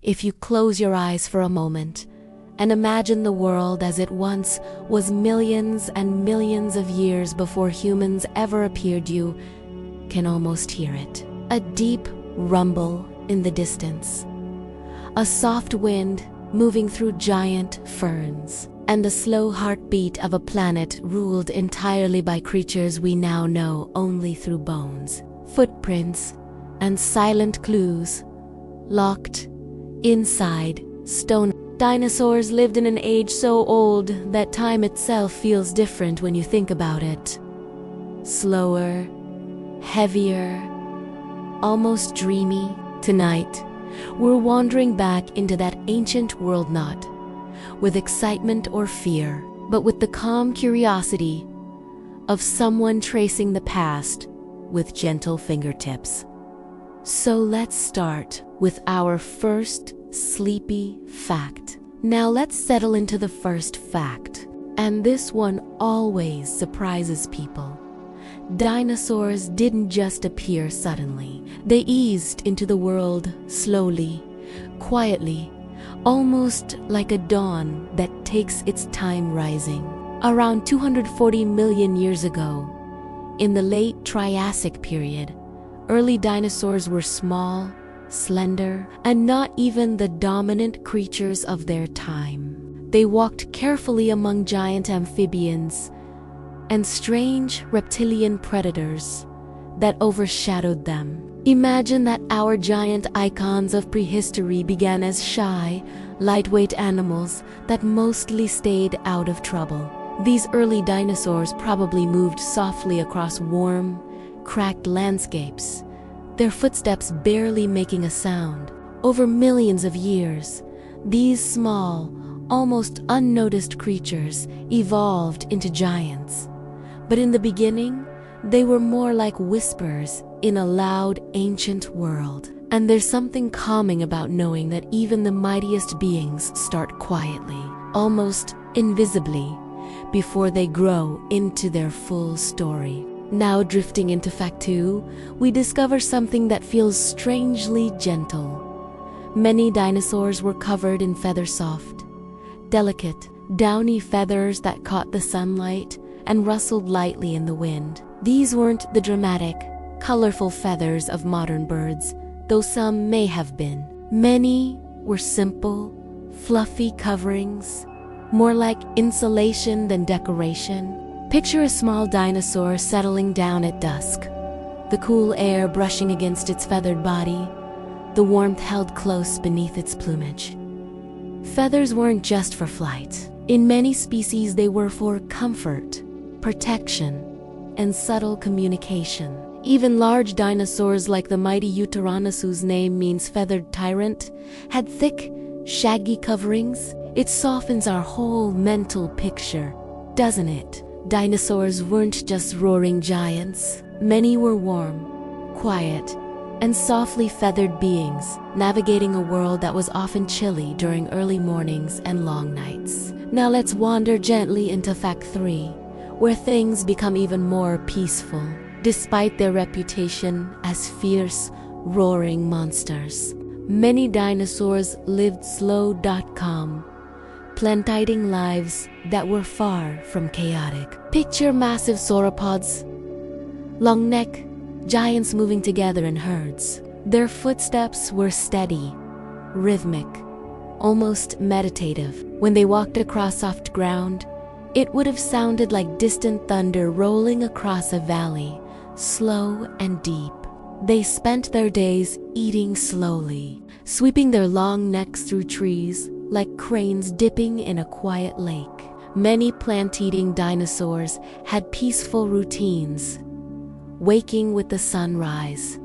If you close your eyes for a moment and imagine the world as it once was millions and millions of years before humans ever appeared, you can almost hear it. A deep rumble in the distance, a soft wind moving through giant ferns, and the slow heartbeat of a planet ruled entirely by creatures we now know only through bones, footprints, and silent clues locked inside stone. Dinosaurs lived in an age so old that time itself feels different when you think about it. Slower, heavier, almost dreamy. Tonight, we're wandering back into that ancient world, not with excitement or fear, but with the calm curiosity of someone tracing the past with gentle fingertips. So let's start with our first sleepy fact. Now let's settle into the first fact, and this one always surprises people. Dinosaurs didn't just appear suddenly. They eased into the world slowly, quietly, almost like a dawn that takes its time rising. Around 240 million years ago, in the late Triassic period, early dinosaurs were small, slender, and not even the dominant creatures of their time. They walked carefully among giant amphibians and strange reptilian predators that overshadowed them. Imagine that our giant icons of prehistory began as shy, lightweight animals that mostly stayed out of trouble. These early dinosaurs probably moved softly across warm, cracked landscapes, their footsteps barely making a sound. Over millions of years, these small, almost unnoticed creatures evolved into giants. But in the beginning, they were more like whispers in a loud, ancient world. And there's something calming about knowing that even the mightiest beings start quietly, almost invisibly, before they grow into their full story. Now, drifting into fact 2, we discover something that feels strangely gentle. Many dinosaurs were covered in feather-soft, delicate, downy feathers that caught the sunlight and rustled lightly in the wind. These weren't the dramatic, colorful feathers of modern birds, though some may have been. Many were simple, fluffy coverings, more like insulation than decoration. Picture a small dinosaur settling down at dusk, the cool air brushing against its feathered body, the warmth held close beneath its plumage. Feathers weren't just for flight. In many species, they were for comfort, protection, and subtle communication. Even large dinosaurs like the mighty Utaranus, whose name means feathered tyrant, had thick, shaggy coverings. It softens our whole mental picture, doesn't it? Dinosaurs weren't just roaring giants. Many were warm, quiet, and softly feathered beings, navigating a world that was often chilly during early mornings and long nights. Now let's wander gently into fact 3, where things become even more peaceful, despite their reputation as fierce, roaring monsters. Many dinosaurs lived slow, calm, plent-eating lives that were far from chaotic. Picture massive sauropods, long neck, giants moving together in herds. Their footsteps were steady, rhythmic, almost meditative. When they walked across soft ground, it would have sounded like distant thunder rolling across a valley, slow and deep. They spent their days eating slowly, sweeping their long necks through trees like cranes dipping in a quiet lake. Many plant-eating dinosaurs had peaceful routines, waking with the sunrise,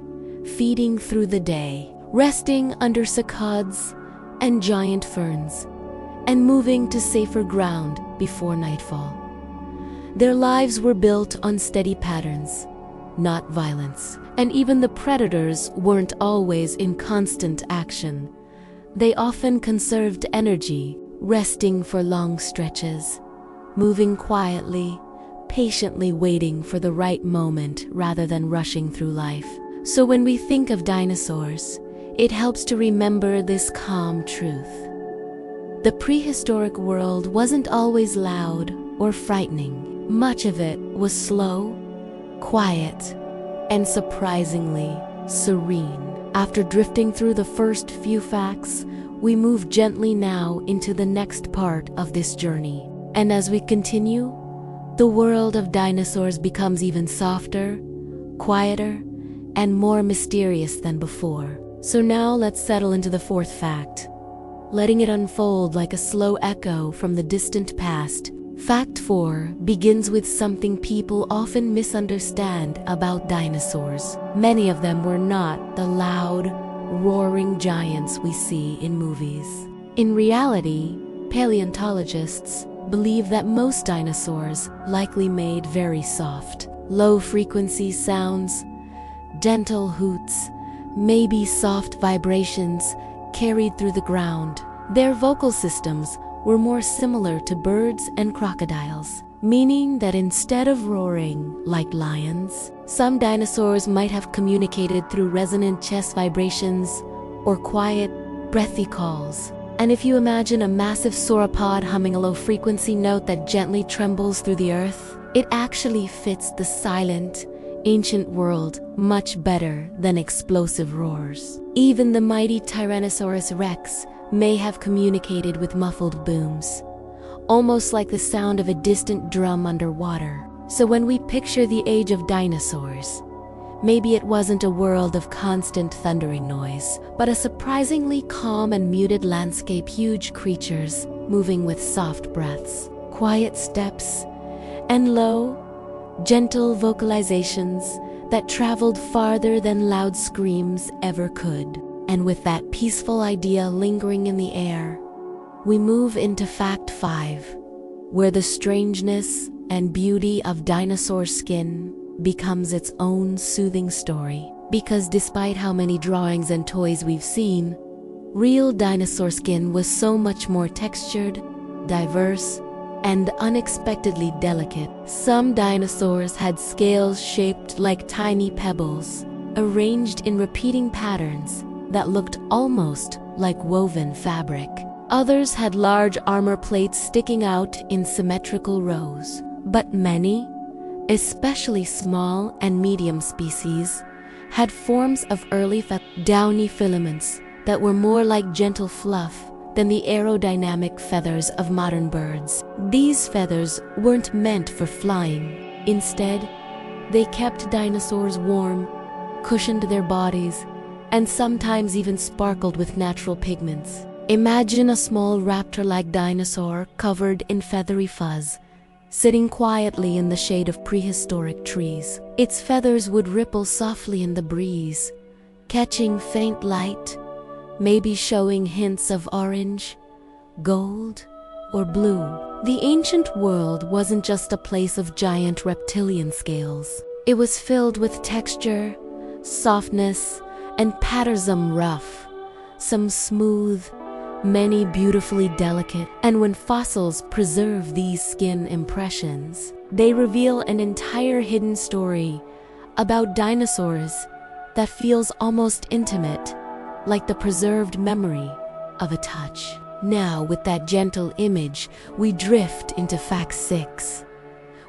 feeding through the day, resting under cicadas and giant ferns, and moving to safer ground before nightfall. Their lives were built on steady patterns, not violence. And even the predators weren't always in constant action. They often conserved energy, resting for long stretches, moving quietly, patiently waiting for the right moment rather than rushing through life. So when we think of dinosaurs, it helps to remember this calm truth. The prehistoric world wasn't always loud or frightening. Much of it was slow, quiet, and surprisingly serene. After drifting through the first few facts, we move gently now into the next part of this journey. And as we continue, the world of dinosaurs becomes even softer, quieter, and more mysterious than before. So now let's settle into the fourth fact, letting it unfold like a slow echo from the distant past. Fact 4 begins with something people often misunderstand about dinosaurs. Many of them were not the loud, roaring giants we see in movies. In reality, paleontologists believe that most dinosaurs likely made very soft, low-frequency sounds, gentle hoots, maybe soft vibrations carried through the ground. Their vocal systems were more similar to birds and crocodiles, meaning that instead of roaring like lions, some dinosaurs might have communicated through resonant chest vibrations or quiet, breathy calls. And if you imagine a massive sauropod humming a low-frequency note that gently trembles through the earth, it actually fits the silent, ancient world much better than explosive roars. Even the mighty Tyrannosaurus Rex may have communicated with muffled booms, almost like the sound of a distant drum underwater. So when we picture the age of dinosaurs, maybe it wasn't a world of constant thundering noise, but a surprisingly calm and muted landscape, huge creatures moving with soft breaths, quiet steps, and low, gentle vocalizations that traveled farther than loud screams ever could. And with that peaceful idea lingering in the air, we move into fact 5, where the strangeness and beauty of dinosaur skin becomes its own soothing story. Because despite how many drawings and toys we've seen, real dinosaur skin was so much more textured, diverse, and unexpectedly delicate. Some dinosaurs had scales shaped like tiny pebbles, arranged in repeating patterns that looked almost like woven fabric. Others had large armor plates sticking out in symmetrical rows. But many, especially small and medium species, had forms of early downy filaments that were more like gentle fluff than the aerodynamic feathers of modern birds. These feathers weren't meant for flying. Instead, they kept dinosaurs warm, cushioned their bodies, and sometimes even sparkled with natural pigments. Imagine a small raptor-like dinosaur covered in feathery fuzz, sitting quietly in the shade of prehistoric trees. Its feathers would ripple softly in the breeze, catching faint light, maybe showing hints of orange, gold, or blue. The ancient world wasn't just a place of giant reptilian scales. It was filled with texture, softness, and patterns, some rough, some smooth, many beautifully delicate. And when fossils preserve these skin impressions, they reveal an entire hidden story about dinosaurs that feels almost intimate, like the preserved memory of a touch. Now, with that gentle image, we drift into fact 6,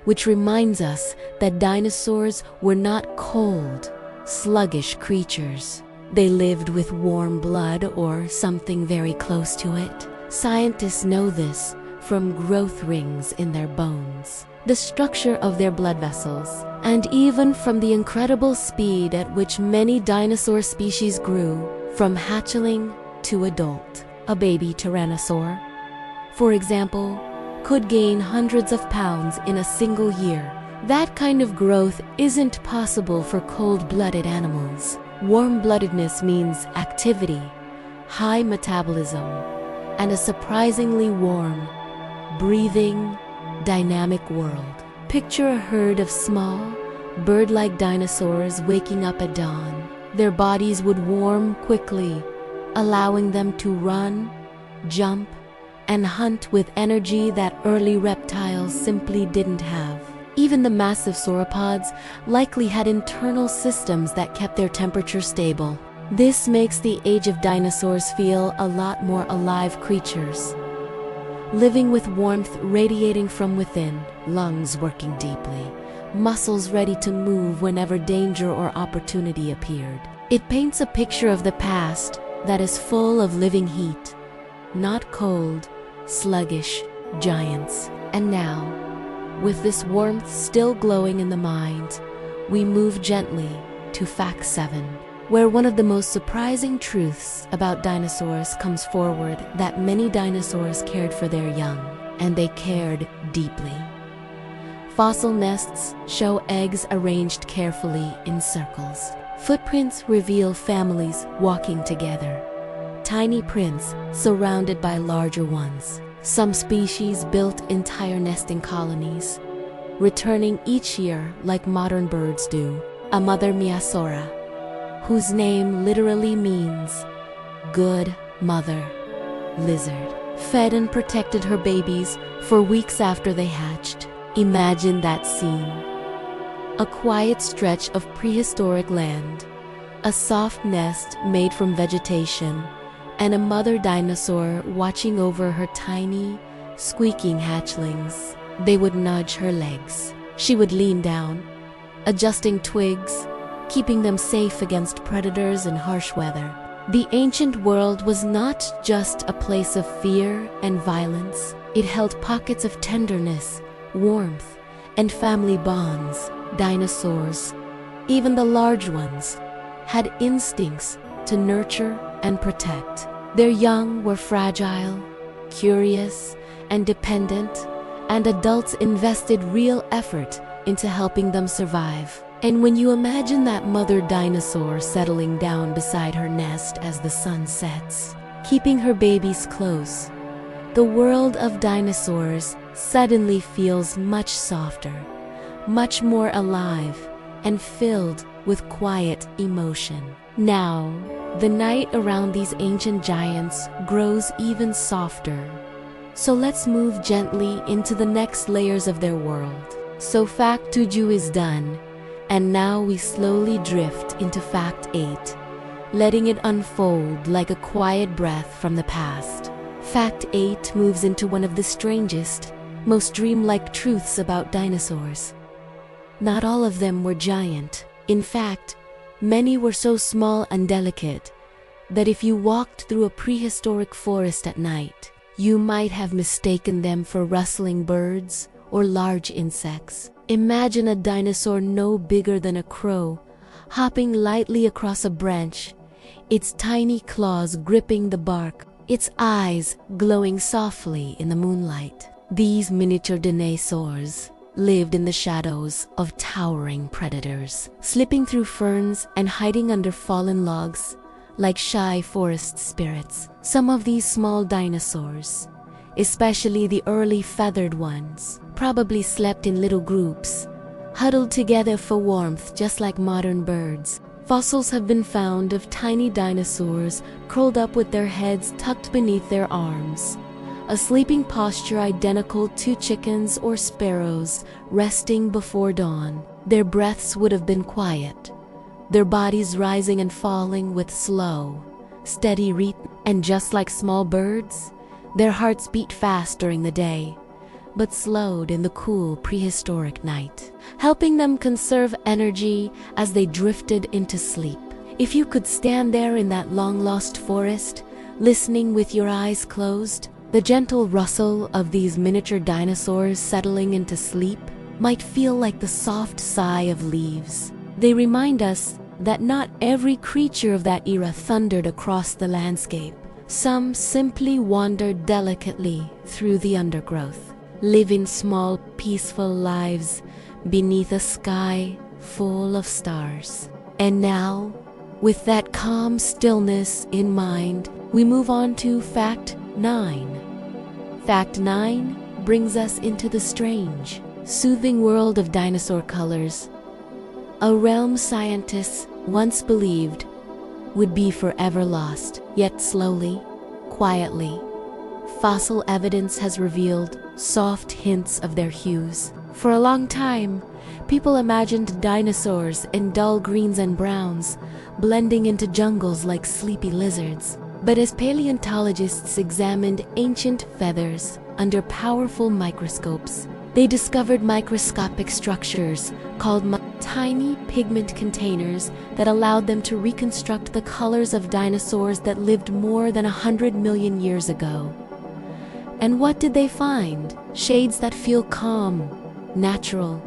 which reminds us that dinosaurs were not cold, sluggish creatures. They lived with warm blood or something very close to it. Scientists know this from growth rings in their bones, the structure of their blood vessels, and even from the incredible speed at which many dinosaur species grew from hatchling to adult. A baby tyrannosaur, for example, could gain hundreds of pounds in a single year. That kind of growth isn't possible for cold-blooded animals. Warm-bloodedness means activity, high metabolism, and a surprisingly warm, breathing, dynamic world. Picture a herd of small, bird-like dinosaurs waking up at dawn. Their bodies would warm quickly, allowing them to run, jump, and hunt with energy that early reptiles simply didn't have. Even the massive sauropods likely had internal systems that kept their temperature stable. This makes the age of dinosaurs feel a lot more alive creatures, living with warmth radiating from within, lungs working deeply, muscles ready to move whenever danger or opportunity appeared. It paints a picture of the past that is full of living heat, not cold, sluggish giants. And now, with this warmth still glowing in the mind, we move gently to Fact 7, where one of the most surprising truths about dinosaurs comes forward: that many dinosaurs cared for their young, and they cared deeply. Fossil nests show eggs arranged carefully in circles. Footprints reveal families walking together, tiny prints surrounded by larger ones. Some species built entire nesting colonies, returning each year like modern birds do. A mother Miyasora, whose name literally means good mother lizard, fed and protected her babies for weeks after they hatched. Imagine that scene. A quiet stretch of prehistoric land, a soft nest made from vegetation, and a mother dinosaur watching over her tiny, squeaking hatchlings. They would nudge her legs. She would lean down, adjusting twigs, keeping them safe against predators and harsh weather. The ancient world was not just a place of fear and violence. It held pockets of tenderness, warmth, and family bonds. Dinosaurs, even the large ones, had instincts to nurture and protect. Their young were fragile, curious, and dependent, and adults invested real effort into helping them survive. And when you imagine that mother dinosaur settling down beside her nest as the sun sets, keeping her babies close, the world of dinosaurs suddenly feels much softer, much more alive, and filled with quiet emotion. Now, the night around these ancient giants grows even softer. So let's move gently into the next layers of their world. So Fact 2 is done, and now we slowly drift into Fact 8, letting it unfold like a quiet breath from the past. Fact 8 moves into one of the strangest, most dreamlike truths about dinosaurs. Not all of them were giant. In fact, many were so small and delicate that if you walked through a prehistoric forest at night, you might have mistaken them for rustling birds or large insects. Imagine a dinosaur no bigger than a crow, hopping lightly across a branch, its tiny claws gripping the bark, its eyes glowing softly in the moonlight. These miniature dinosaurs lived in the shadows of towering predators, slipping through ferns and hiding under fallen logs like shy forest spirits. Some of these small dinosaurs, especially the early feathered ones, probably slept in little groups, huddled together for warmth just like modern birds. Fossils have been found of tiny dinosaurs curled up with their heads tucked beneath their arms, a sleeping posture identical to chickens or sparrows resting before dawn. Their breaths would have been quiet, their bodies rising and falling with slow, steady rhythm. And just like small birds, their hearts beat fast during the day, but slowed in the cool prehistoric night, helping them conserve energy as they drifted into sleep. If you could stand there in that long-lost forest, listening with your eyes closed, the gentle rustle of these miniature dinosaurs settling into sleep might feel like the soft sigh of leaves. They remind us that not every creature of that era thundered across the landscape. Some simply wandered delicately through the undergrowth, living small, peaceful lives beneath a sky full of stars. And now, with that calm stillness in mind, we move on to Fact 9. Fact 9 brings us into the strange, soothing world of dinosaur colors, a realm scientists once believed would be forever lost. Yet slowly, quietly, fossil evidence has revealed soft hints of their hues. For a long time, People imagined dinosaurs in dull greens and browns, blending into jungles like sleepy lizards. But as paleontologists examined ancient feathers under powerful microscopes, they discovered microscopic structures called tiny pigment containers that allowed them to reconstruct the colors of dinosaurs that lived more than 100 million years ago. And what did they find? Shades that feel calm, natural,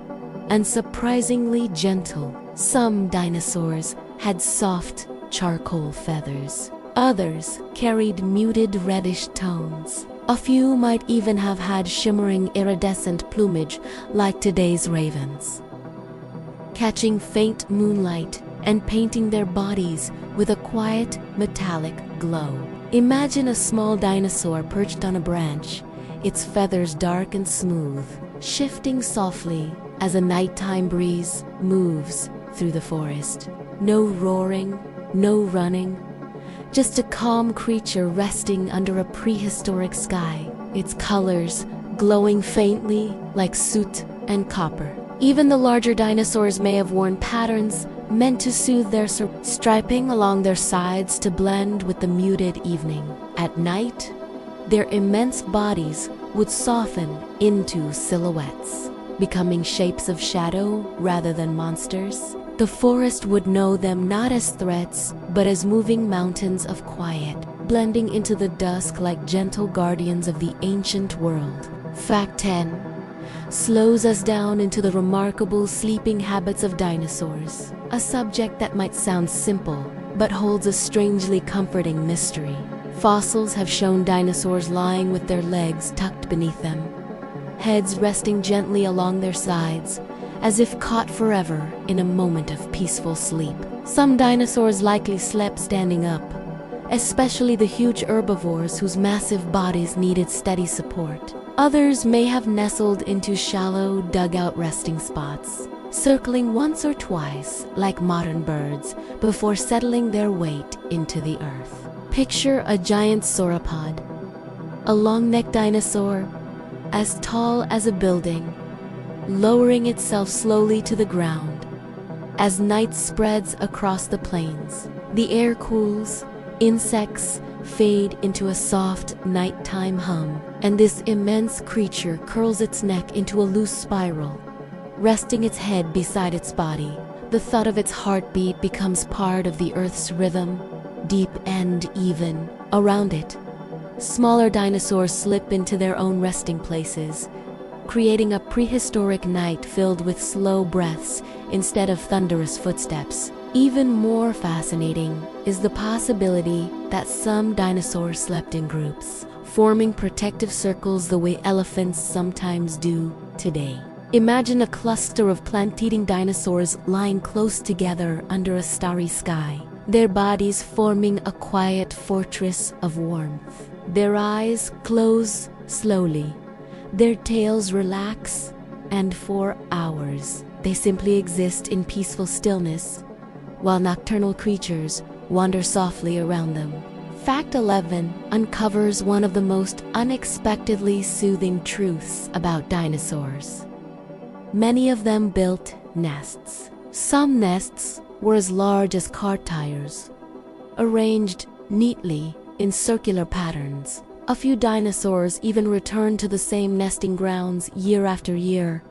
and surprisingly gentle. Some dinosaurs had soft charcoal feathers. Others carried muted reddish tones. A few might even have had shimmering iridescent plumage like today's ravens, catching faint moonlight and painting their bodies with a quiet metallic glow. Imagine a small dinosaur perched on a branch, its feathers dark and smooth, shifting softly as a nighttime breeze moves through the forest. No roaring, no running, just a calm creature resting under a prehistoric sky, its colors glowing faintly like soot and copper. Even the larger dinosaurs may have worn patterns meant to soothe their striping along their sides to blend with the muted evening. At night, their immense bodies would soften into silhouettes, becoming shapes of shadow rather than monsters. The forest would know them not as threats, but as moving mountains of quiet, blending into the dusk like gentle guardians of the ancient world. Fact 10 slows us down into the remarkable sleeping habits of dinosaurs, a subject that might sound simple, but holds a strangely comforting mystery. Fossils have shown dinosaurs lying with their legs tucked beneath them, heads resting gently along their sides, as if caught forever in a moment of peaceful sleep. Some dinosaurs likely slept standing up, especially the huge herbivores whose massive bodies needed steady support. Others may have nestled into shallow, dugout resting spots, circling once or twice like modern birds before settling their weight into the earth. Picture a giant sauropod, a long-necked dinosaur as tall as a building, lowering itself slowly to the ground. As night spreads across the plains, the air cools, insects fade into a soft nighttime hum, and this immense creature curls its neck into a loose spiral, resting its head beside its body. The thud of its heartbeat becomes part of the Earth's rhythm, deep and even. Around it, smaller dinosaurs slip into their own resting places, creating a prehistoric night filled with slow breaths instead of thunderous footsteps. Even more fascinating is the possibility that some dinosaurs slept in groups, forming protective circles the way elephants sometimes do today. Imagine a cluster of plant-eating dinosaurs lying close together under a starry sky, their bodies forming a quiet fortress of warmth. Their eyes close slowly, their tails relax, and for hours they simply exist in peaceful stillness, while nocturnal creatures wander softly around them. Fact 11 uncovers one of the most unexpectedly soothing truths about dinosaurs. Many of them built nests. Some nests were as large as car tires, arranged neatly in circular patterns. A few dinosaurs even returned to the same nesting grounds year after year,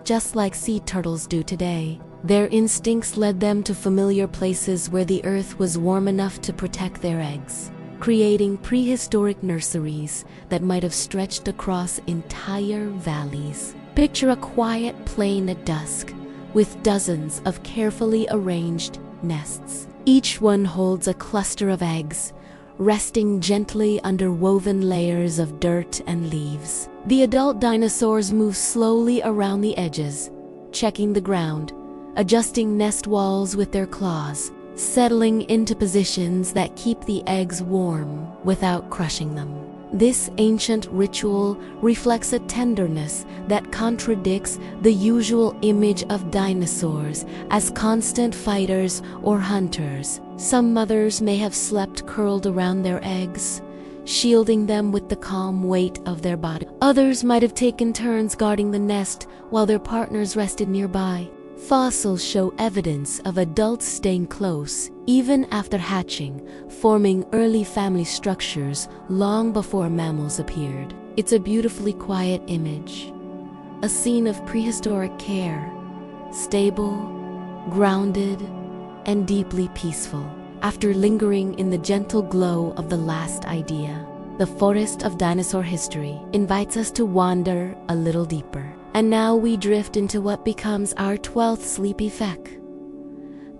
just like sea turtles do today. Their instincts led them to familiar places where the earth was warm enough to protect their eggs, creating prehistoric nurseries that might have stretched across entire valleys. Picture a quiet plain at dusk, with dozens of carefully arranged nests. Each one holds a cluster of eggs, resting gently under woven layers of dirt and leaves. The adult dinosaurs move slowly around the edges, checking the ground, adjusting nest walls with their claws, settling into positions that keep the eggs warm without crushing them. This ancient ritual reflects a tenderness that contradicts the usual image of dinosaurs as constant fighters or hunters. Some mothers may have slept curled around their eggs, shielding them with the calm weight of their body. Others might have taken turns guarding the nest while their partners rested nearby. Fossils show evidence of adults staying close even after hatching, forming early family structures long before mammals appeared. It's a beautifully quiet image, a scene of prehistoric care, stable, grounded, and deeply peaceful. After lingering in the gentle glow of the last idea, the forest of dinosaur history invites us to wander a little deeper. And now we drift into what becomes our 12th sleep effect.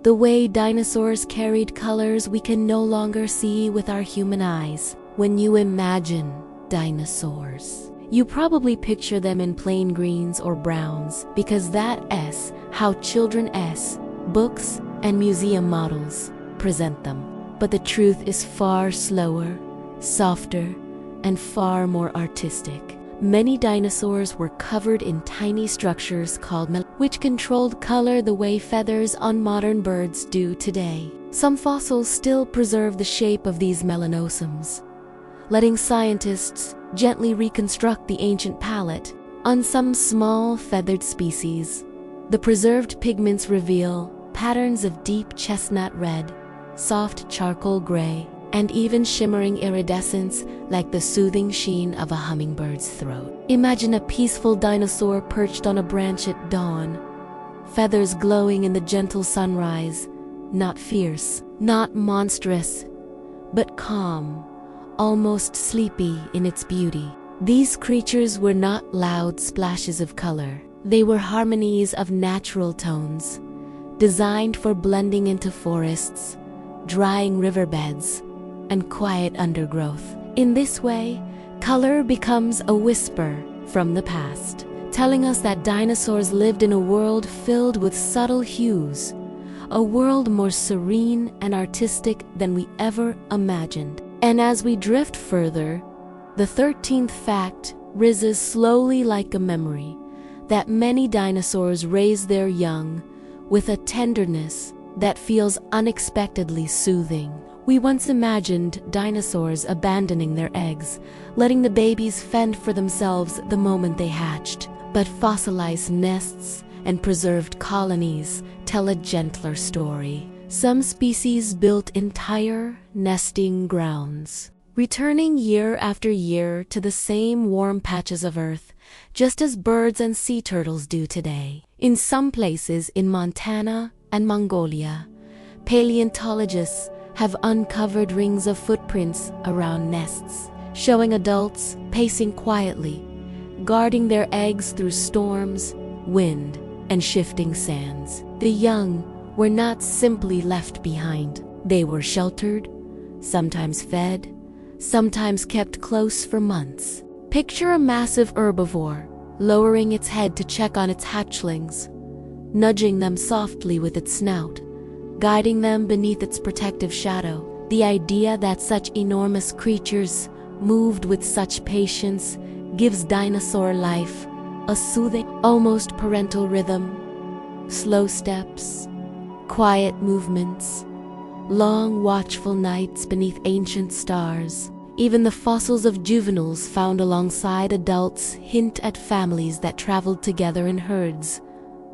The way dinosaurs carried colors we can no longer see with our human eyes. When you imagine dinosaurs, you probably picture them in plain greens or browns, because that's how children's books and museum models present them. But the truth is far slower, softer, and far more artistic. Many dinosaurs were covered in tiny structures called which controlled color the way feathers on modern birds do today. Some fossils still preserve the shape of these melanosomes, letting scientists gently reconstruct the ancient palette. On some small feathered species, the preserved pigments reveal patterns of deep chestnut red, soft charcoal gray, and even shimmering iridescence like the soothing sheen of a hummingbird's throat. Imagine a peaceful dinosaur perched on a branch at dawn, feathers glowing in the gentle sunrise, not fierce, not monstrous, but calm, almost sleepy in its beauty. These creatures were not loud splashes of color. They were harmonies of natural tones, designed for blending into forests, drying riverbeds, and quiet undergrowth. In this way, color becomes a whisper from the past, telling us that dinosaurs lived in a world filled with subtle hues, a world more serene and artistic than we ever imagined. And as we drift further, the 13th fact rises slowly like a memory that many dinosaurs raised their young with a tenderness that feels unexpectedly soothing. We once imagined dinosaurs abandoning their eggs, letting the babies fend for themselves the moment they hatched. But fossilized nests and preserved colonies tell a gentler story. Some species built entire nesting grounds, returning year after year to the same warm patches of earth, just as birds and sea turtles do today. In some places in Montana and Mongolia, paleontologists have uncovered rings of footprints around nests, showing adults pacing quietly, guarding their eggs through storms, wind, and shifting sands. The young were not simply left behind. They were sheltered, sometimes fed, sometimes kept close for months. Picture a massive herbivore lowering its head to check on its hatchlings, nudging them softly with its snout, guiding them beneath its protective shadow. The idea that such enormous creatures moved with such patience gives dinosaur life a soothing, almost parental rhythm. Slow steps, quiet movements, long watchful nights beneath ancient stars. Even the fossils of juveniles found alongside adults hint at families that traveled together in herds,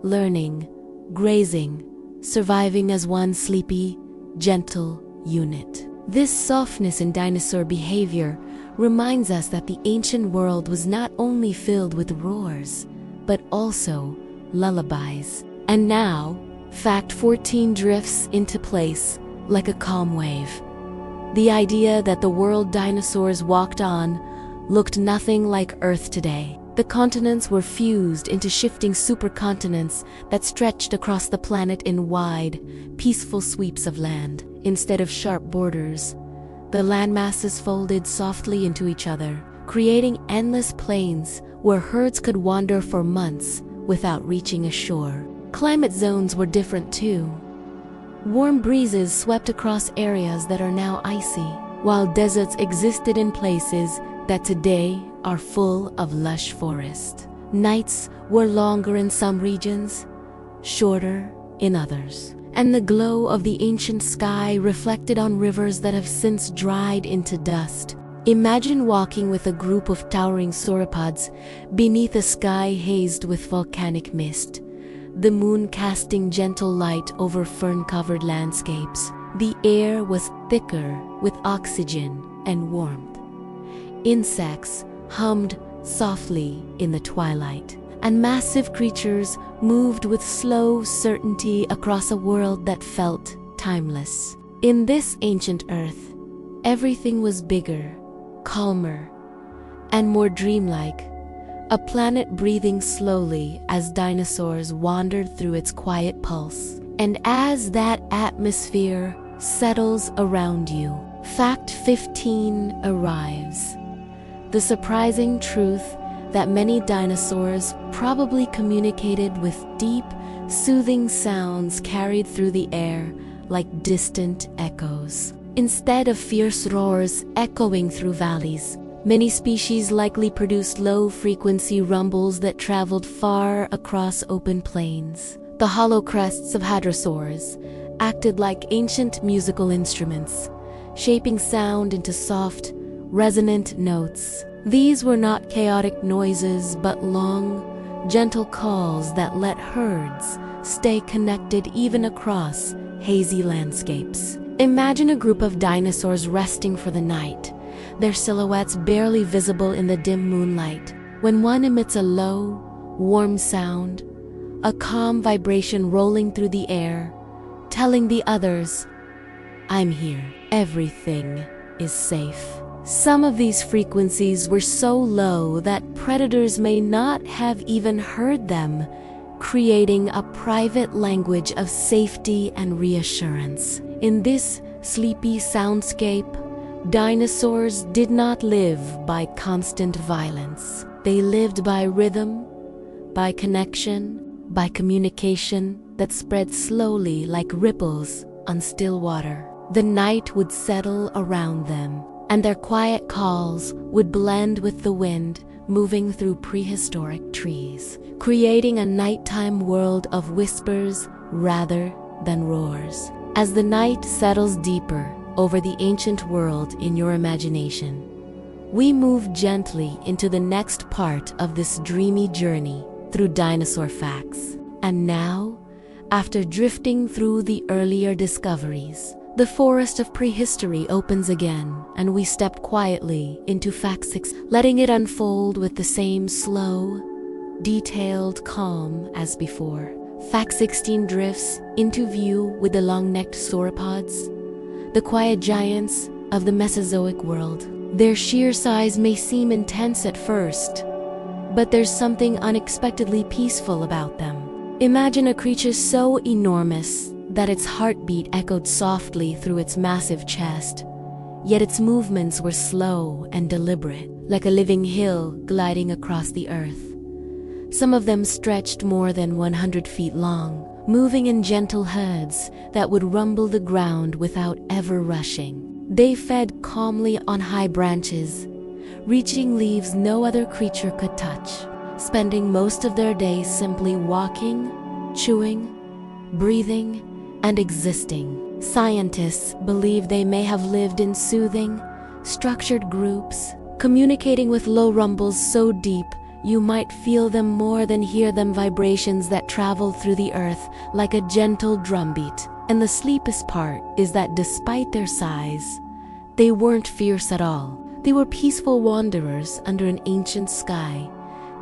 learning, grazing, surviving as one sleepy, gentle unit. This softness in dinosaur behavior reminds us that the ancient world was not only filled with roars, but also lullabies. And now, fact 14 drifts into place like a calm wave. The idea that the world dinosaurs walked on looked nothing like Earth today. The continents were fused into shifting supercontinents that stretched across the planet in wide, peaceful sweeps of land. Instead of sharp borders, the landmasses folded softly into each other, creating endless plains where herds could wander for months without reaching a shore. Climate zones were different too. Warm breezes swept across areas that are now icy, while deserts existed in places that today are full of lush forest. Nights were longer in some regions, shorter in others, and the glow of the ancient sky reflected on rivers that have since dried into dust. Imagine walking with a group of towering sauropods beneath a sky hazed with volcanic mist, the moon casting gentle light over fern-covered landscapes. The air was thicker with oxygen and warmth. Insects hummed softly in the twilight, and massive creatures moved with slow certainty across a world that felt timeless. In this ancient earth, everything was bigger, calmer, and more dreamlike, a planet breathing slowly as dinosaurs wandered through its quiet pulse. And as that atmosphere settles around you, Fact 15 arrives. The surprising truth that many dinosaurs probably communicated with deep, soothing sounds carried through the air like distant echoes. Instead of fierce roars echoing through valleys, many species likely produced low-frequency rumbles that traveled far across open plains. The hollow crests of hadrosaurs acted like ancient musical instruments, shaping sound into soft, resonant notes. These were not chaotic noises, but long, gentle calls that let herds stay connected even across hazy landscapes. Imagine a group of dinosaurs resting for the night, their silhouettes barely visible in the dim moonlight. When one emits a low, warm sound, a calm vibration rolling through the air, telling the others, "I'm here. Everything is safe." Some of these frequencies were so low that predators may not have even heard them, creating a private language of safety and reassurance. In this sleepy soundscape, dinosaurs did not live by constant violence. They lived by rhythm, by connection, by communication that spread slowly like ripples on still water. The night would settle around them, and their quiet calls would blend with the wind moving through prehistoric trees, creating a nighttime world of whispers rather than roars. As the night settles deeper over the ancient world in your imagination, we move gently into the next part of this dreamy journey through dinosaur facts. And now, after drifting through the earlier discoveries, the forest of prehistory opens again, and we step quietly into Fact 6, letting it unfold with the same slow, detailed calm as before. Fact 16 drifts into view with the long-necked sauropods, the quiet giants of the Mesozoic world. Their sheer size may seem intense at first, but there's something unexpectedly peaceful about them. Imagine a creature so enormous that its heartbeat echoed softly through its massive chest, yet its movements were slow and deliberate, like a living hill gliding across the earth. Some of them stretched more than 100 feet long, moving in gentle herds that would rumble the ground without ever rushing. They fed calmly on high branches, reaching leaves no other creature could touch, spending most of their days simply walking, chewing, breathing, and existing. Scientists believe they may have lived in soothing, structured groups, communicating with low rumbles so deep you might feel them more than hear them, vibrations that travel through the earth like a gentle drumbeat. And the sleepiest part is that despite their size, they weren't fierce at all. They were peaceful wanderers under an ancient sky,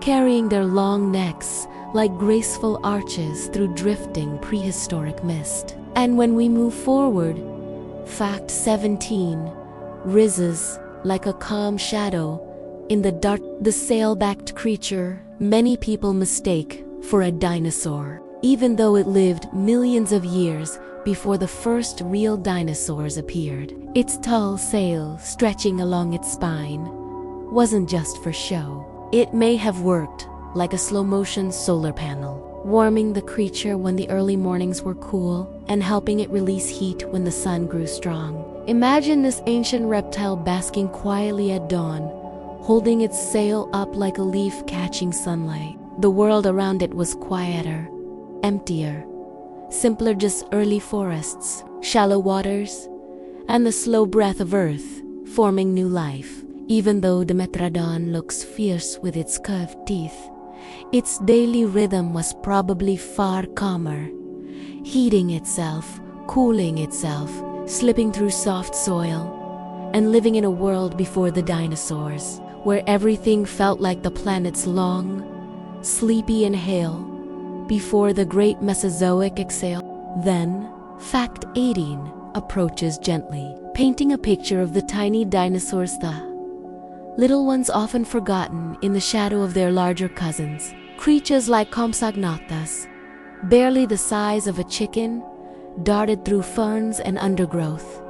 carrying their long necks like graceful arches through drifting prehistoric mist. And when we move forward, Fact 17 rises like a calm shadow in the dark. The sail-backed creature many people mistake for a dinosaur, even though it lived millions of years before the first real dinosaurs appeared. Its tall sail stretching along its spine wasn't just for show. It may have worked like a slow-motion solar panel, warming the creature when the early mornings were cool and helping it release heat when the sun grew strong. Imagine this ancient reptile basking quietly at dawn, holding its sail up like a leaf catching sunlight. The world around it was quieter, emptier, simpler, just early forests, shallow waters, and the slow breath of earth forming new life. Even though the Metrodon looks fierce with its curved teeth, its daily rhythm was probably far calmer, heating itself, cooling itself, slipping through soft soil, and living in a world before the dinosaurs, where everything felt like the planet's long, sleepy inhale before the great Mesozoic exhale. Then, fact 18 approaches gently, painting a picture of the tiny dinosaurs, the little ones often forgotten in the shadow of their larger cousins. Creatures like Compsognathus, barely the size of a chicken, darted through ferns and undergrowth,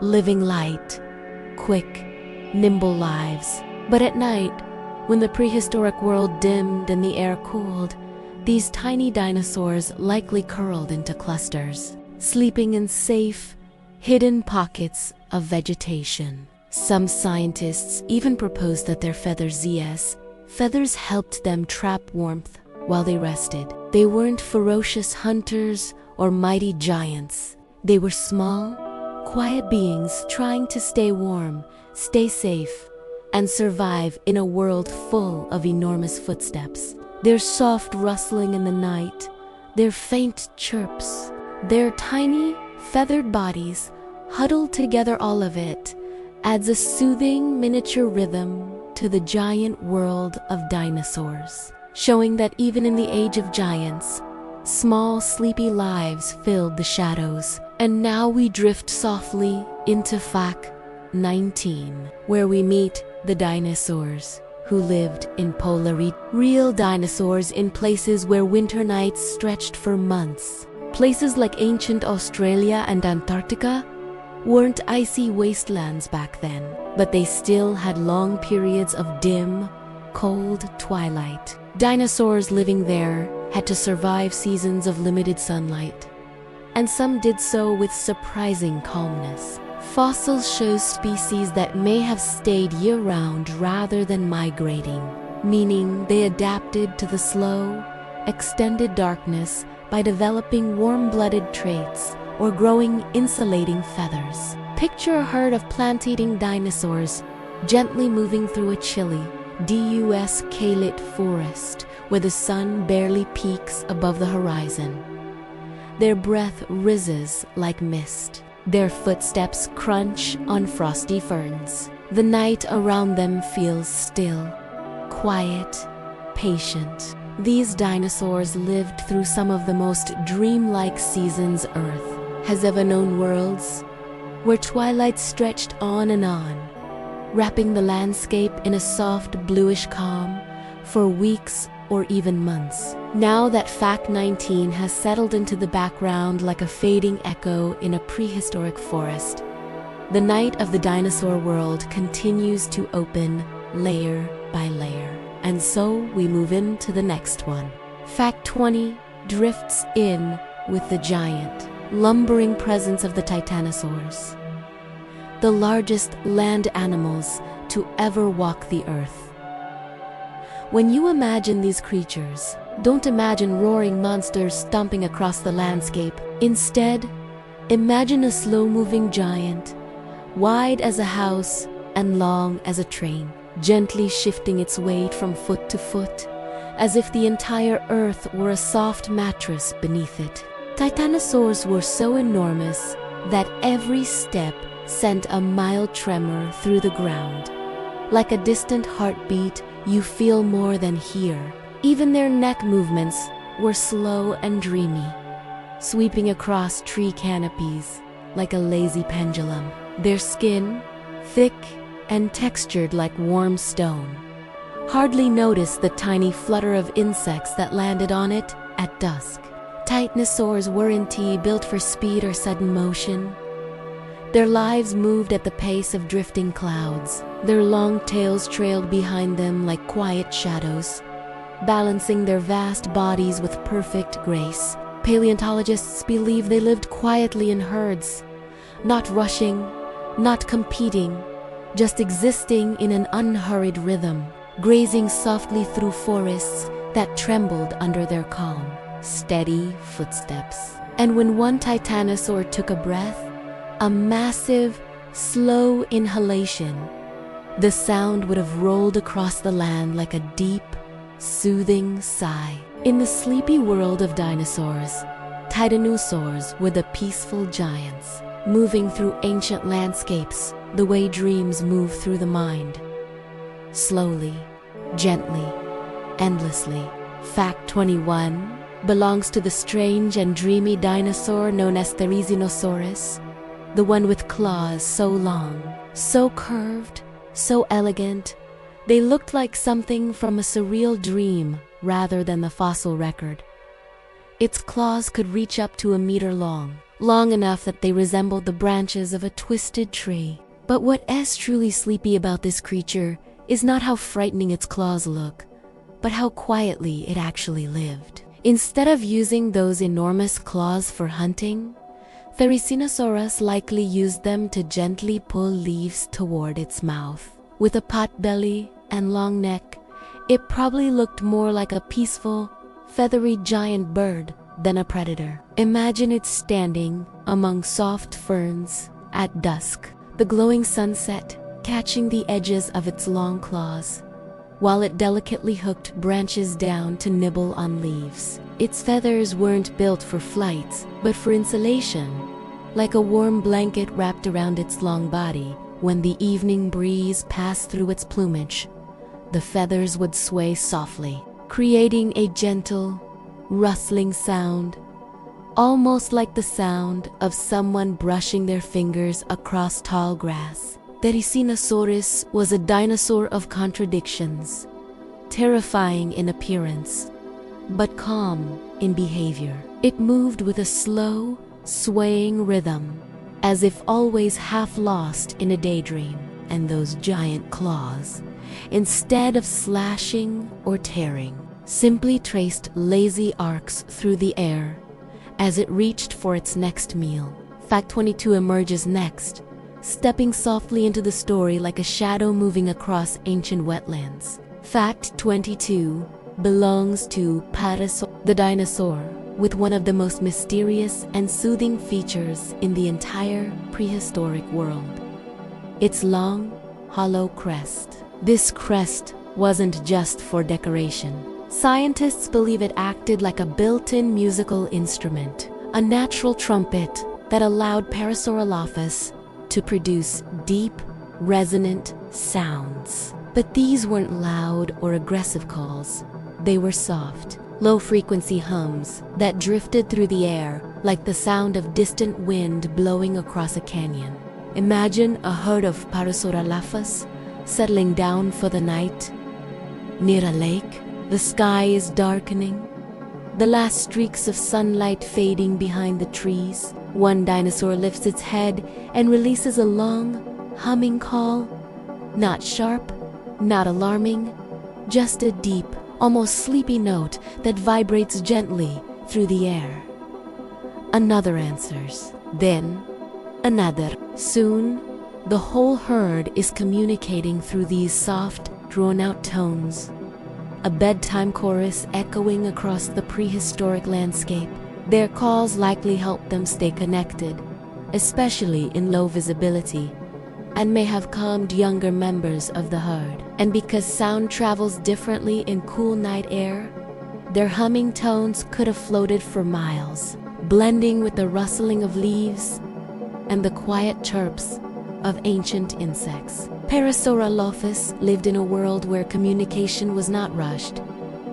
living light, quick, nimble lives. But at night, when the prehistoric world dimmed and the air cooled, these tiny dinosaurs likely curled into clusters, sleeping in safe, hidden pockets of vegetation. Some scientists even proposed that their feathers helped them trap warmth while they rested. They weren't ferocious hunters or mighty giants. They were small, quiet beings trying to stay warm, stay safe, and survive in a world full of enormous footsteps. Their soft rustling in the night, their faint chirps, their tiny, feathered bodies huddled together, all of it adds a soothing miniature rhythm to the giant world of dinosaurs, showing that even in the age of giants, small, sleepy lives filled the shadows. And now we drift softly into fact 19, where we meet the dinosaurs who lived in polar regions. Real dinosaurs in places where winter nights stretched for months. Places like ancient Australia and Antarctica weren't icy wastelands back then, but they still had long periods of dim, cold twilight. Dinosaurs living there had to survive seasons of limited sunlight, and some did so with surprising calmness. Fossils show species that may have stayed year-round rather than migrating, meaning they adapted to the slow, extended darkness by developing warm-blooded traits or growing insulating feathers. Picture a herd of plant-eating dinosaurs gently moving through a chilly, dusk-lit forest where the sun barely peaks above the horizon. Their breath rises like mist. Their footsteps crunch on frosty ferns. The night around them feels still, quiet, patient. These dinosaurs lived through some of the most dreamlike seasons Earth has ever known, worlds where twilight stretched on and on, wrapping the landscape in a soft bluish calm for weeks or even months. Now that fact 19 has settled into the background like a fading echo in a prehistoric forest, the night of the dinosaur world continues to open layer by layer. And so we move into the next one. Fact 20 drifts in with the giant, lumbering presence of the titanosaurs, the largest land animals to ever walk the earth. When you imagine these creatures, don't imagine roaring monsters stomping across the landscape. Instead, imagine a slow-moving giant, wide as a house and long as a train, gently shifting its weight from foot to foot, as if the entire earth were a soft mattress beneath it. Titanosaurs were so enormous that every step sent a mild tremor through the ground. Like a distant heartbeat, you feel more than hear. Even their neck movements were slow and dreamy, sweeping across tree canopies like a lazy pendulum. Their skin, thick and textured like warm stone, hardly noticed the tiny flutter of insects that landed on it at dusk. Titanosaurs weren't built for speed or sudden motion. Their lives moved at the pace of drifting clouds. Their long tails trailed behind them like quiet shadows, balancing their vast bodies with perfect grace. Paleontologists believe they lived quietly in herds, not rushing, not competing, just existing in an unhurried rhythm, grazing softly through forests that trembled under their calm, steady footsteps. And when one titanosaur took a breath, a massive, slow inhalation, the sound would have rolled across the land like a deep, soothing sigh. In the sleepy world of dinosaurs, Dinosaurs were the peaceful giants, moving through ancient landscapes the way dreams move through the mind. Slowly, gently, endlessly. Fact 21 belongs to the strange and dreamy dinosaur known as Therizinosaurus, the one with claws so long, so curved, so elegant, they looked like something from a surreal dream rather than the fossil record. Its claws could reach up to a meter long, long enough that they resembled the branches of a twisted tree. But what is truly sleepy about this creature is not how frightening its claws look, but how quietly it actually lived. Instead of using those enormous claws for hunting, Therizinosaurus likely used them to gently pull leaves toward its mouth. With a pot belly and long neck, it probably looked more like a peaceful, feathery giant bird than a predator. Imagine it standing among soft ferns at dusk, the glowing sunset catching the edges of its long claws, while it delicately hooked branches down to nibble on leaves. Its feathers weren't built for flight, but for insulation, like a warm blanket wrapped around its long body. When the evening breeze passed through its plumage, the feathers would sway softly, creating a gentle, rustling sound, almost like the sound of someone brushing their fingers across tall grass. Therizinosaurus was a dinosaur of contradictions, terrifying in appearance, but calm in behavior. It moved with a slow, swaying rhythm, as if always half lost in a daydream. And those giant claws, instead of slashing or tearing, simply traced lazy arcs through the air as it reached for its next meal. Fact 22 emerges next, stepping softly into the story like a shadow moving across ancient wetlands. Fact 22 belongs to Parasaur, the dinosaur with one of the most mysterious and soothing features in the entire prehistoric world. Its long, hollow crest. This crest wasn't just for decoration. Scientists believe it acted like a built-in musical instrument, a natural trumpet that allowed Parasaurolophus to produce deep, resonant sounds. But these weren't loud or aggressive calls. They were soft, low-frequency hums that drifted through the air like the sound of distant wind blowing across a canyon. Imagine a herd of Parasaurolophus settling down for the night. Near a lake, the sky is darkening, the last streaks of sunlight fading behind the trees. One dinosaur lifts its head and releases a long, humming call. Not sharp, not alarming, just a deep, almost sleepy note that vibrates gently through the air. Another answers, then another. Soon, the whole herd is communicating through these soft, drawn-out tones, a bedtime chorus echoing across the prehistoric landscape. Their calls likely help them stay connected, especially in low visibility, and may have calmed younger members of the herd. And because sound travels differently in cool night air, their humming tones could have floated for miles, blending with the rustling of leaves and the quiet chirps of ancient insects. Parasaurolophus lived in a world where communication was not rushed,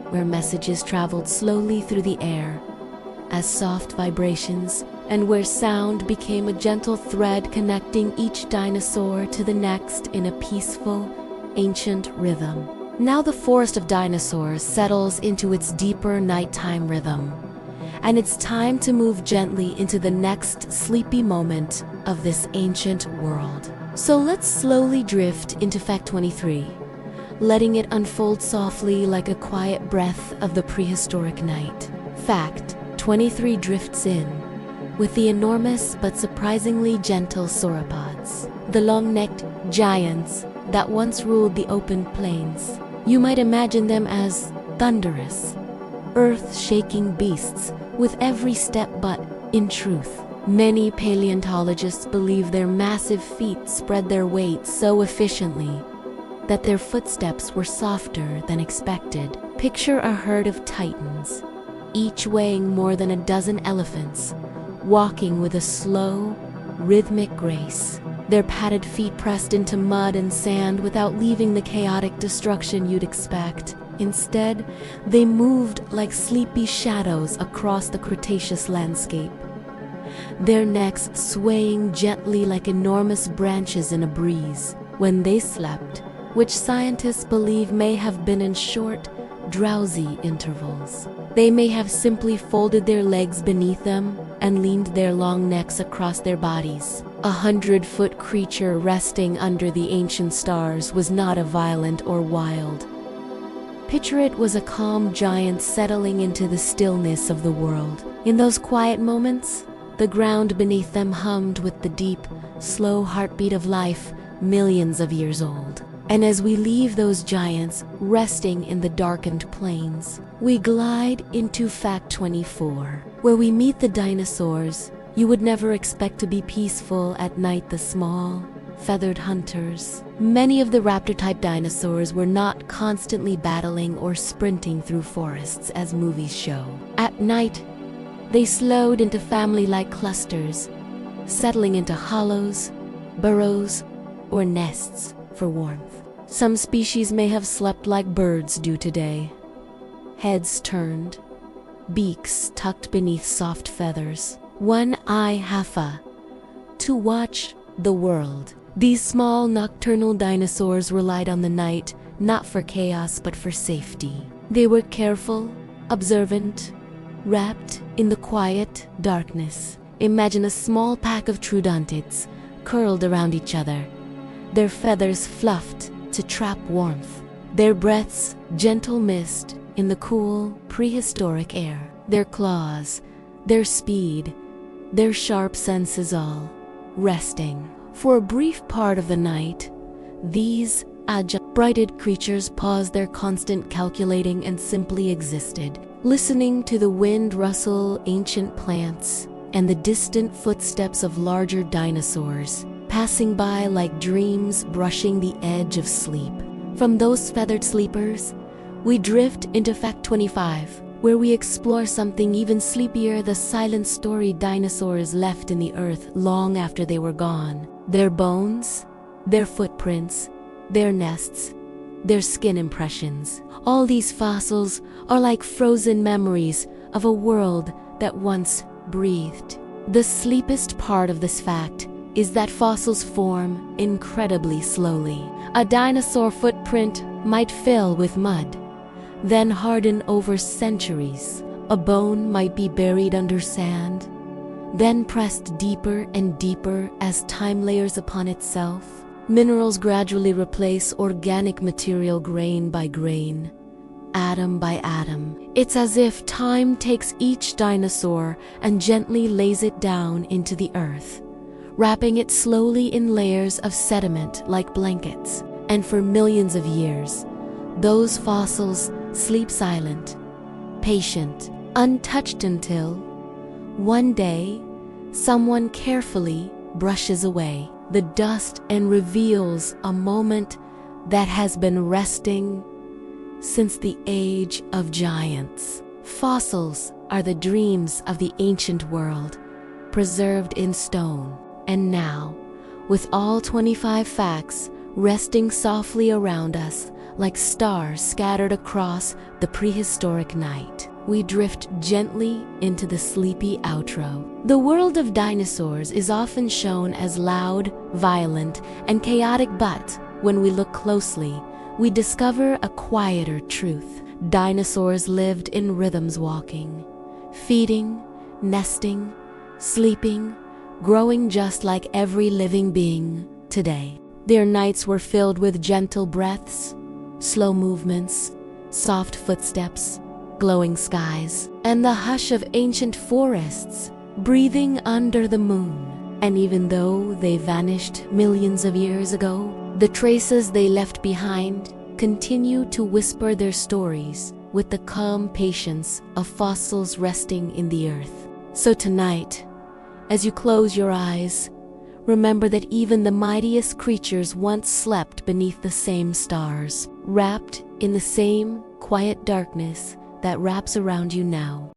where messages traveled slowly through the air as soft vibrations, and where sound became a gentle thread connecting each dinosaur to the next in a peaceful, ancient rhythm. Now the forest of dinosaurs settles into its deeper nighttime rhythm, and it's time to move gently into the next sleepy moment of this ancient world. So let's slowly drift into Fact 23, letting it unfold softly like a quiet breath of the prehistoric night. Fact 23 drifts in with the enormous but surprisingly gentle sauropods, the long-necked giants that once ruled the open plains. You might imagine them as thunderous, earth-shaking beasts with every step, but in truth, many paleontologists believe their massive feet spread their weight so efficiently that their footsteps were softer than expected. Picture a herd of titans, each weighing more than a dozen elephants, walking with a slow, rhythmic grace, their padded feet pressed into mud and sand without leaving the chaotic destruction you'd expect. Instead, they moved like sleepy shadows across the Cretaceous landscape, their necks swaying gently like enormous branches in a breeze. When they slept, which scientists believe may have been in short, drowsy intervals, they may have simply folded their legs beneath them and leaned their long necks across their bodies. 100-foot creature resting under the ancient stars was not a violent or wild. Picture it was a calm giant settling into the stillness of the world. In those quiet moments, the ground beneath them hummed with the deep, slow heartbeat of life millions of years old. And as we leave those giants resting in the darkened plains, we glide into Fact 24, where we meet the dinosaurs you would never expect to be peaceful at night. The small, feathered hunters. Many of the raptor-type dinosaurs were not constantly battling or sprinting through forests as movies show. At night, they slowed into family-like clusters, settling into hollows, burrows, or nests for warmth. Some species may have slept like birds do today, heads turned, beaks tucked beneath soft feathers, one eye half to watch the world. These small nocturnal dinosaurs relied on the night not for chaos but for safety. They were careful, observant, wrapped in the quiet darkness. Imagine a small pack of troodontids curled around each other, their feathers fluffed to trap warmth, their breaths gentle mist in the cool, prehistoric air, their claws, their speed, their sharp senses all resting. For a brief part of the night, these agile, brighted creatures paused their constant calculating and simply existed, listening to the wind rustle ancient plants and the distant footsteps of larger dinosaurs, passing by like dreams brushing the edge of sleep. From those feathered sleepers, we drift into Fact 25, where we explore something even sleepier: the silent story dinosaurs left in the earth long after they were gone. Their bones, their footprints, their nests, their skin impressions. All these fossils are like frozen memories of a world that once breathed. The sleepiest part of this fact is that fossils form incredibly slowly. A dinosaur footprint might fill with mud, then harden over centuries. A bone might be buried under sand, then pressed deeper and deeper as time layers upon itself. Minerals gradually replace organic material grain by grain, atom by atom. It's as if time takes each dinosaur and gently lays it down into the earth, wrapping it slowly in layers of sediment like blankets. And for millions of years, those fossils sleep silent, patient, untouched until one day someone carefully brushes away the dust and reveals a moment that has been resting since the age of giants. Fossils are the dreams of the ancient world, preserved in stone. And now, with all 25 facts resting softly around us like stars scattered across the prehistoric night, we drift gently into the sleepy outro. The world of dinosaurs is often shown as loud, violent, and chaotic, but when we look closely, we discover a quieter truth. Dinosaurs lived in rhythms, walking, feeding, nesting, sleeping, growing just like every living being today. Their nights were filled with gentle breaths, slow movements, soft footsteps, glowing skies, and the hush of ancient forests breathing under the moon. And even though they vanished millions of years ago, the traces they left behind continue to whisper their stories with the calm patience of fossils resting in the earth. So tonight, as you close your eyes, remember that even the mightiest creatures once slept beneath the same stars, wrapped in the same quiet darkness that wraps around you now.